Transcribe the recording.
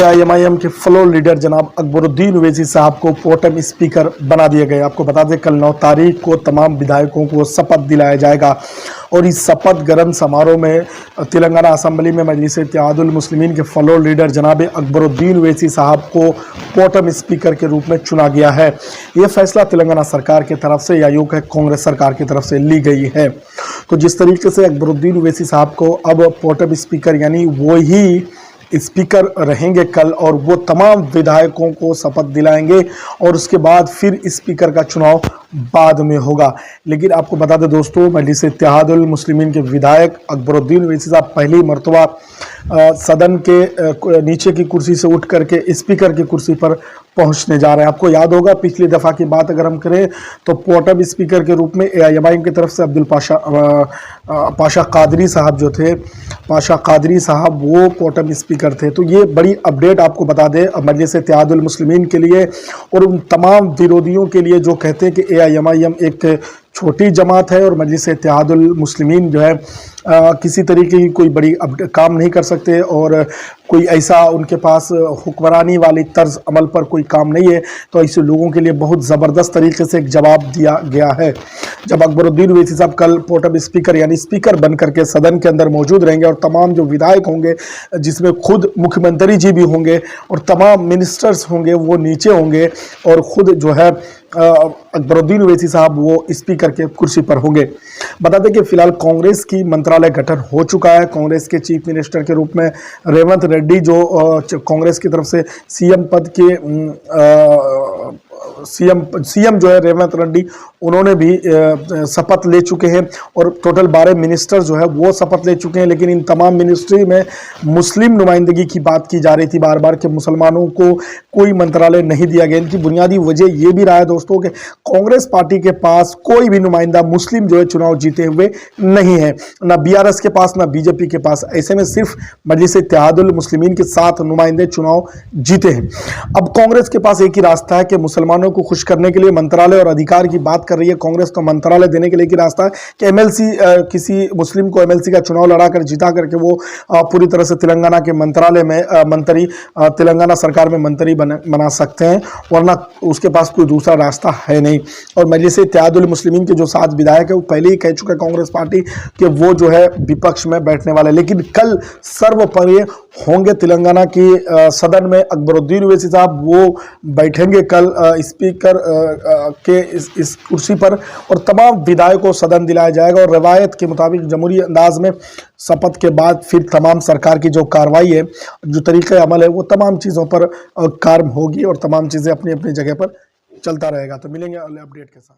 AIMIM के floor leader जनाब अकबरुद्दीन ओवैसी साहब को प्रोटेम स्पीकर बना दिया गया। आपको बता दें कल 9 तारीख को तमाम विधायकों को शपथ दिलाया जाएगा और इस शपथ ग्रहण समारोह में तेलंगाना असेंबली में मजलिस इत्तेहादुल मुस्लिमीन के फ्लोर लीडर जनाब अकबरुद्दीन ओवैसी साहब को प्रोटेम स्पीकर के रूप में चुना गया है। यह फैसला तेलंगाना सरकार की तरफ से या यूं कहें कांग्रेस सरकार की तरफ से ली गई है। तो जिस तरीके से अकबरुद्दीन ओवैसी साहब को अब प्रोटेम स्पीकर यानी वो ही स्पीकर रहेंगे कल और वो तमाम विधायकों को शपथ दिलाएंगे और उसके बाद फिर स्पीकर का चुनाव बाद में होगा। लेकिन आपको बता दें दोस्तों, मजलिस इत्तेहादुल मुस्लिमीन के विधायक अकबरुद्दीन ओवैसी साहब पहली मरतबा सदन के नीचे की कुर्सी से उठ करके स्पीकर की कुर्सी पर पहुंचने जा रहे हैं। आपको याद होगा पिछली दफ़ा की बात अगर हम करें तो प्रोटेम स्पीकर के रूप में एआईएमआईएम की तरफ से अब्दुल पाशा कादरी साहब जो थे, पाशा कादरी साहब वो प्रोटेम स्पीकर थे। तो ये बड़ी अपडेट आपको बता दें मजलिस इत्तेहादुल मुस्लिमीन के लिए और उन तमाम विरोधियों के लिए जो कहते हैं कि एआईएमआईएम एक छोटी जमात है और मजलिस इत्तेहादुल मुस्लिमीन जो है किसी तरीके की कोई बड़ी काम नहीं कर सकते और कोई ऐसा उनके पास हुक्मरानी वाली तर्ज अमल पर कोई काम नहीं है। तो ऐसे लोगों के लिए बहुत ज़बरदस्त तरीके से एक जवाब दिया गया है। जब अकबरुद्दीन ओवैसी साहब कल प्रोटेम स्पीकर यानी स्पीकर बन करके सदन के अंदर मौजूद रहेंगे और तमाम जो विधायक होंगे जिसमें खुद मुख्यमंत्री जी भी होंगे और तमाम मिनिस्टर्स होंगे वो नीचे होंगे और ख़ुद जो है अकबरुद्दीन ओवैसी साहब वो स्पीकर के कुर्सी पर होंगे। बता दें कि फिलहाल कांग्रेस की मंत्रालय गठन हो चुका है। कांग्रेस के चीफ मिनिस्टर के रूप में रेवंत रेड्डी जो कांग्रेस की तरफ से सीएम पद के सीएम जो है रेवंत रेड्डी उन्होंने भी शपथ ले चुके हैं और टोटल 12 मिनिस्टर जो है वो शपथ ले चुके हैं। लेकिन इन तमाम मिनिस्ट्री में मुस्लिम नुमाइंदगी की बात की जा रही थी बार बार कि मुसलमानों को कोई मंत्रालय नहीं दिया गया। इनकी बुनियादी वजह ये भी रहा है दोस्तों कि कांग्रेस पार्टी के पास कोई भी नुमाइंदा मुस्लिम जो है चुनाव जीते हुए नहीं है, ना बीआरएस के पास ना बीजेपी के पास। ऐसे में सिर्फ मजलिस इत्तेहादुल मुस्लिमीन के 7 नुमाइंदे चुनाव जीते हैं। अब कांग्रेस के पास एक ही रास्ता है कि मुसलमानों को खुश करने के लिए मंत्रालय और अधिकार की बात कर रही है कांग्रेस। तो मंत्रालय देने के लिए एक ही रास्ता है कि एमएलसी किसी मुस्लिम को एमएलसी का चुनाव लड़ाकर जिता करके वो पूरी तरह से तेलंगाना के मंत्रालय में मंत्री तेलंगाना सरकार में मंत्री बना सकते हैं, वरना उसके पास कोई दूसरा रास्ता है नहीं। और मजलिस इत्तेहादुल मुस्लिमीन के जो 7 विधायक है वो पहले ही कह चुके कांग्रेस पार्टी कि वो जो है विपक्ष में बैठने वाले। लेकिन कल सर्वोपरि होंगे तेलंगाना की सदन में अकबरुद्दीन ओवैसी साहब, वो बैठेंगे कल स्पीकर के इस कुर्सी पर और तमाम विधायकों को सदन दिलाया जाएगा। और रवायत के मुताबिक जमहूरी अंदाज में शपथ के बाद फिर तमाम सरकार की जो कार्रवाई है, जो तरीक़े अमल है, वो तमाम चीज़ों पर कार्य होगी और तमाम चीज़ें अपनी अपनी जगह पर चलता रहेगा। तो मिलेंगे अगले अपडेट के साथ।